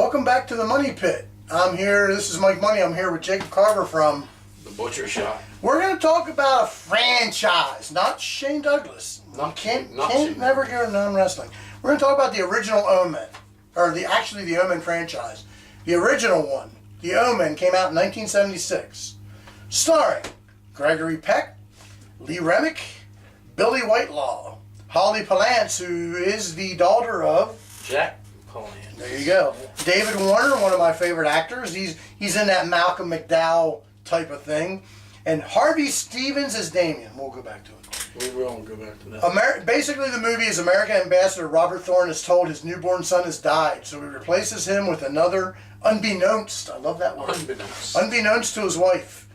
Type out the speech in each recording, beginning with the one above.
Welcome back to the Money Pit. I'm here, this is Mike Money, I'm here with Jacob Carver from The Butcher Shop. We're going to talk about a franchise, not Shane Douglas. Can't never go to non-wrestling. We're going to talk about the original Omen, or the Omen franchise. The original one, the Omen, came out in 1976, starring Gregory Peck, Lee Remick, Billy Whitelaw, Holly Palance, who is the daughter of Jack Palance. There you go. David Warner, one of my favorite actors. He's in that Malcolm McDowell type of thing. And Harvey Stevens is Damien. We'll go back to it. We will go back to that. Basically, the movie is American Ambassador Robert Thorne is told his newborn son has died, so he replaces him with another unbeknownst. I love that word. Unbeknownst to his wife,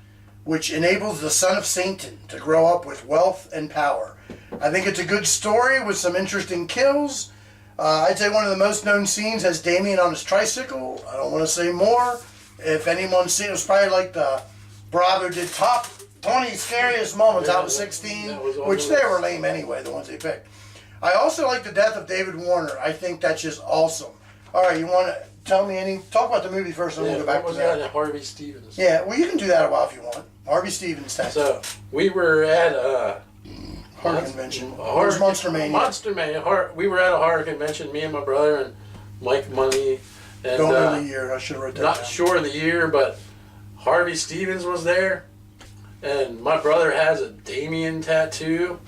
which enables the son of Satan to grow up with wealth and power. I think it's a good story with some interesting kills. I'd say one of the most known scenes has Damien on his tricycle. I don't want to say more. If anyone's seen it, was probably like the Bravo did top 20 scariest moments out of 16, which they were lame anyway, the ones they picked. I also like the death of David Warner. I think that's just awesome. All right, you want to tell me talk about the movie first, and we'll go back to that. That Harvey Stevens. Yeah, well, you can do that a while if you want. Harvey Stevens. So, we were at horror convention. Monster Mania. We were at a horror convention, me and my brother and Mike Money. And, don't know the year. I should have wrote that down. Not sure of the year, but Harvey Stevens was there. And my brother has a Damien tattoo.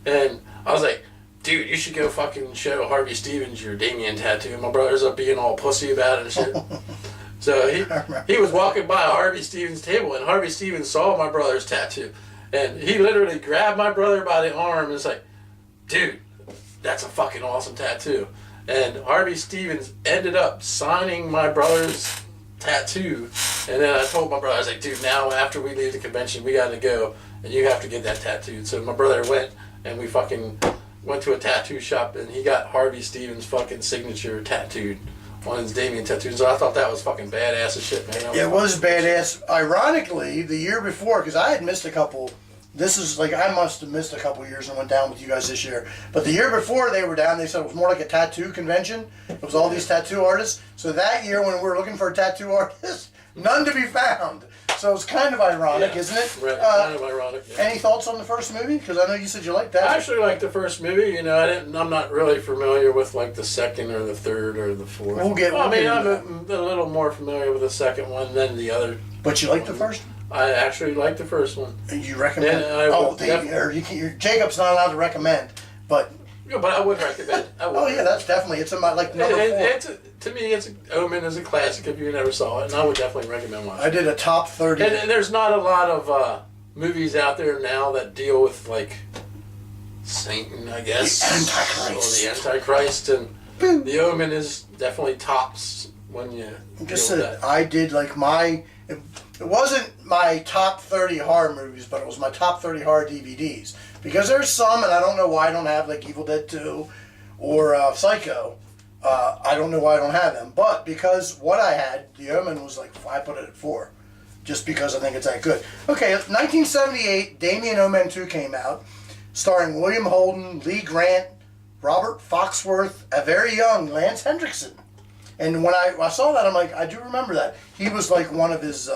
And I was like, dude, you should go fucking show Harvey Stevens your Damien tattoo. And my brother's up being all pussy about it and shit. So he was walking by Harvey Stevens' table, and Harvey Stevens saw my brother's tattoo. And he literally grabbed my brother by the arm and was like, dude, that's a fucking awesome tattoo. And Harvey Stevens ended up signing my brother's tattoo. And then I told my brother, I was like, dude, now after we leave the convention, we got to go, and you have to get that tattooed. So my brother went, and we fucking went to a tattoo shop, and he got Harvey Stevens' fucking signature tattooed on his Damien tattoo. So I thought that was fucking badass as shit, man. It was badass. Ironically, the year before, because I had missed a couple. This is like, I must have missed a couple years and went down with you guys this year. But the year before they were down, they said it was more like a tattoo convention. It was all these tattoo artists. So that year when we were looking for a tattoo artist, none to be found. So it's kind of ironic, isn't it? Right, kind of ironic. Yeah. Any thoughts on the first movie? Because I know you said you liked that. I actually liked the first movie. You know, I'm not really familiar with like the second or the third or the fourth. I'm a little more familiar with the second one than the other. But you liked the first one? I actually liked the first one. And you recommend? Jacob's not allowed to recommend, but. Yeah, but I would recommend. That's definitely. It's in my number 4. To me, Omen is a classic if you never saw it, and I would definitely recommend watching. I did a top 30. And there's not a lot of movies out there now that deal with like Satan, I guess, the Antichrist, and the Omen is definitely tops when you. I did like my. It wasn't my top 30 horror movies, but it was my top 30 horror DVDs. Because there's some, and I don't know why I don't have, like Evil Dead 2 or Psycho. I don't know why I don't have them. But because what I had, The Omen was like, I put it at 4. Just because I think it's that good. Okay, 1978, Damien Omen 2 came out, starring William Holden, Lee Grant, Robert Foxworth, a very young Lance Hendrickson. And when I saw that, I'm like, I do remember that. He was like one of his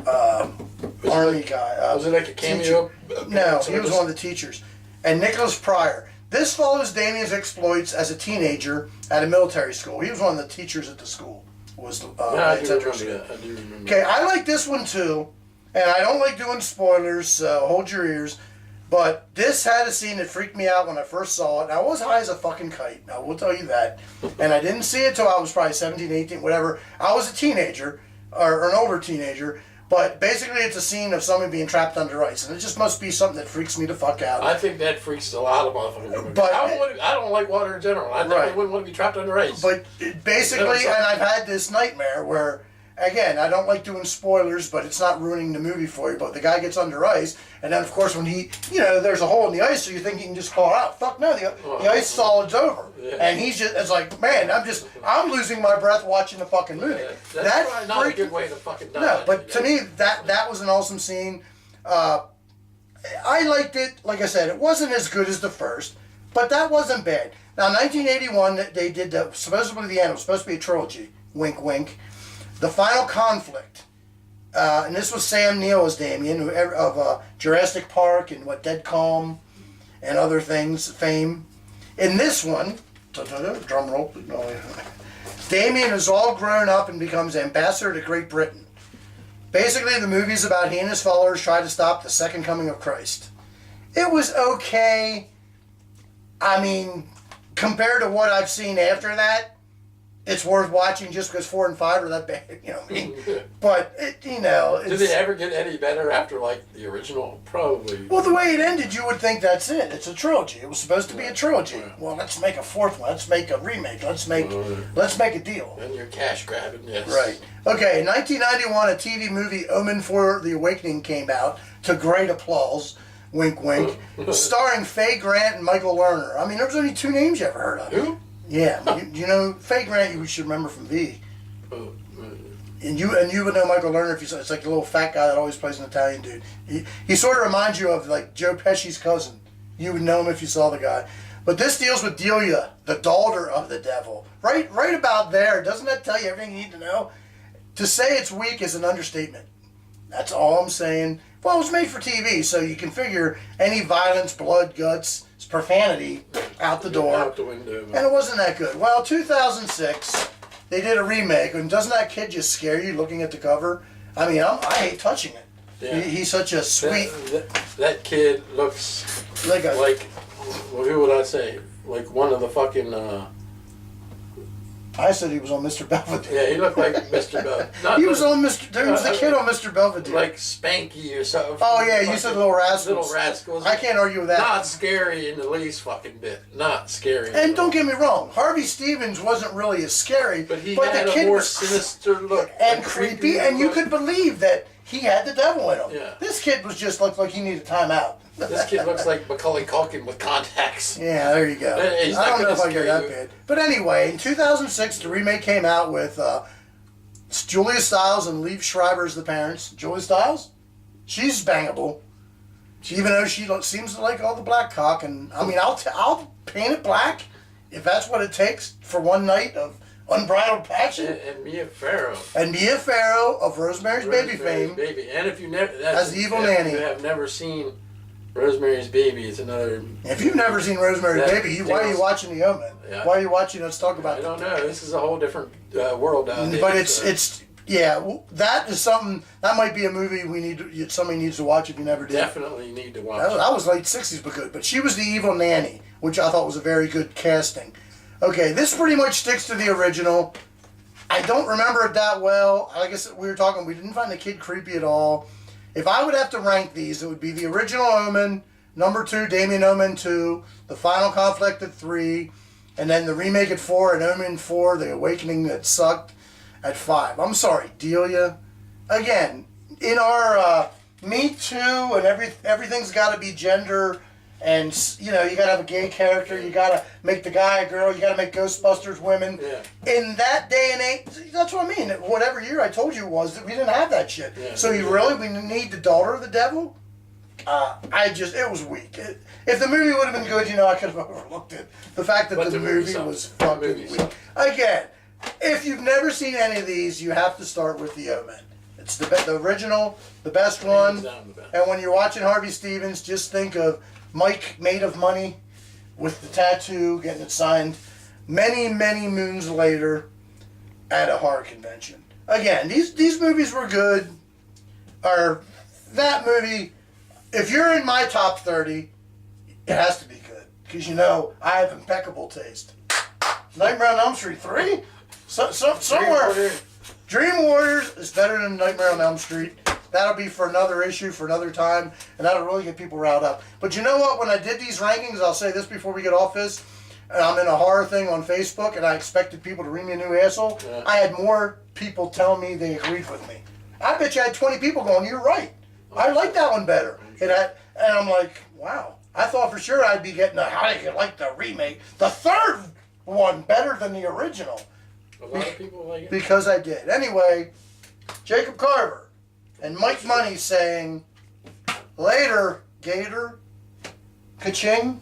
army guy. Was it like a cameo? No, he was one of the teachers. And Nicholas Pryor. This follows Damien's exploits as a teenager at a military school. He was one of the teachers at the school. I do remember that. Okay, I like this one too. And I don't like doing spoilers, so hold your ears. But this had a scene that freaked me out when I first saw it. And I was high as a fucking kite. I will tell you that. And I didn't see it till I was probably 17, 18, whatever. I was a teenager, or an older teenager. But basically it's a scene of someone being trapped under ice. And it just must be something that freaks me the fuck out. I think that freaks a lot of motherfuckers. But I don't like water in general. I definitely wouldn't want to be trapped under ice. But basically, and I've had this nightmare where, again, I don't like doing spoilers, but it's not ruining the movie for you. But the guy gets under ice, and then, of course, when there's a hole in the ice, so you think you can just call out. Fuck no, the ice solid's over. Yeah. And it's like, man, I'm losing my breath watching the fucking movie. Yeah, that's probably not a good way to fucking die. No, but to me, that was an awesome scene. I liked it. Like I said, it wasn't as good as the first, but that wasn't bad. Now, 1981, they did supposedly the end. It was supposed to be a trilogy. Wink, wink. The Final Conflict. And this was Sam Neill as Damien of Jurassic Park and Dead Calm and other things, fame. In this one, drum roll, Damien is all grown up and becomes ambassador to Great Britain. Basically, the movie's about he and his followers try to stop the second coming of Christ. It was okay. I mean, compared to what I've seen after that, it's worth watching just because 4 and 5 are that bad, you know what I mean? But, Did they ever get any better after, like, the original? Probably. Well, the way it ended, you would think that's it. It's a trilogy. It was supposed to be a trilogy. Yeah. Well, let's make a fourth one. Let's make a remake. Let's make a deal. And you're cash grabbing, yes. Right. Okay, in 1991, a TV movie, Omen for the Awakening, came out to great applause. Wink, wink. Starring Faye Grant and Michael Lerner. I mean, there was only 2 names you ever heard of. Who? Yeah, you know Faye Grant. You should remember from V. Oh, And you would know Michael Lerner if you saw. It's like the little fat guy that always plays an Italian dude. He sort of reminds you of like Joe Pesci's cousin. You would know him if you saw the guy. But this deals with Delia, the daughter of the devil. Right about there. Doesn't that tell you everything you need to know? To say it's weak is an understatement. That's all I'm saying. Well, it was made for TV, so you can figure any violence, blood, guts, profanity out the door. Out the window. And it wasn't that good. Well, 2006, they did a remake, and doesn't that kid just scare you looking at the cover? I mean, I hate touching it. Yeah. He's such a sweet... That kid looks like, well, who would I say? Like one of the fucking... I said he was on Mr. Belvedere. Yeah, he looked like Mr. Belvedere. He was on Mr. There was the kid on Mr. Belvedere. Like Spanky or something. Oh, yeah, you said Little Rascals. Little Rascals. I can't argue with that. Not scary in the least fucking bit. Not scary. And don't get me wrong, Harvey Stevens wasn't really as scary. But he but had the a kid more was sinister look. and creepy, and you could believe that he had the devil in him. Yeah. This kid was just looked like he needed time out. This kid looks like Macaulay Culkin with contacts. Yeah, there you go. He's I not don't know gonna if I scare get that you. bad. But anyway, in 2006, the remake came out with Julia Stiles and Liev Schreiber as the parents. Julia Stiles? She's bangable. Even though she seems to like all the black cock. And I mean, I'll paint it black if that's what it takes for one night of unbridled passion. And Mia Farrow. And Mia Farrow of Rosemary's Baby fame. Baby. And if you never... As the evil nanny. If you have never seen Rosemary's Baby, it's another... If you've never seen Rosemary's Baby, why are you watching The Omen? Yeah. Why are you watching Let's Talk About I don't know. This is a whole different world out there. But that is something, that might be a movie somebody needs to watch if you never did. Definitely need to watch. That was late 60s, but good. But she was the evil nanny, which I thought was a very good casting. Okay, this pretty much sticks to the original. I don't remember it that well. Like I said, we didn't find the kid creepy at all. If I would have to rank these, it would be the original Omen, number 2, Damien Omen 2, The Final Conflict at 3, and then the remake at 4, and Omen 4, The Awakening that sucked, at 5. I'm sorry, Delia. Again, in our Me Too and everything's got to be gender, and you got to have a gay character, you got to make the guy a girl, you got to make Ghostbusters women. Yeah. In that day and age, that's what I mean. Whatever year I told you was that we didn't have that shit. Yeah. So we need the daughter of the devil? It was weak. If the movie would have been good, I could have overlooked it. The fact that the movie was fucking weak. Again, if you've never seen any of these, you have to start with The Omen. It's the original, the best one. And when you're watching Harvey Stevens, just think of Mike made of money with the tattoo, getting it signed many, many moons later at a horror convention. Again, these movies were good. Or that movie, if you're in my top 30, it has to be good. Because I have impeccable taste. Nightmare on Elm Street 3? Somewhere. Dream Warriors is better than Nightmare on Elm Street. That'll be for another issue, for another time, and that'll really get people riled up. But you know what? When I did these rankings, I'll say this before we get off this, and I'm in a horror thing on Facebook, and I expected people to read me a new asshole. Yeah. I had more people tell me they agreed with me. I bet you I had 20 people going, you're right. I like that one better. And I'm like, wow. I thought for sure I'd be getting how do you like the remake, the third one better than the original. A lot of people like it. Because I did. Anyway, Jacob Carver and Mike Money saying, later, Gator, ka-ching.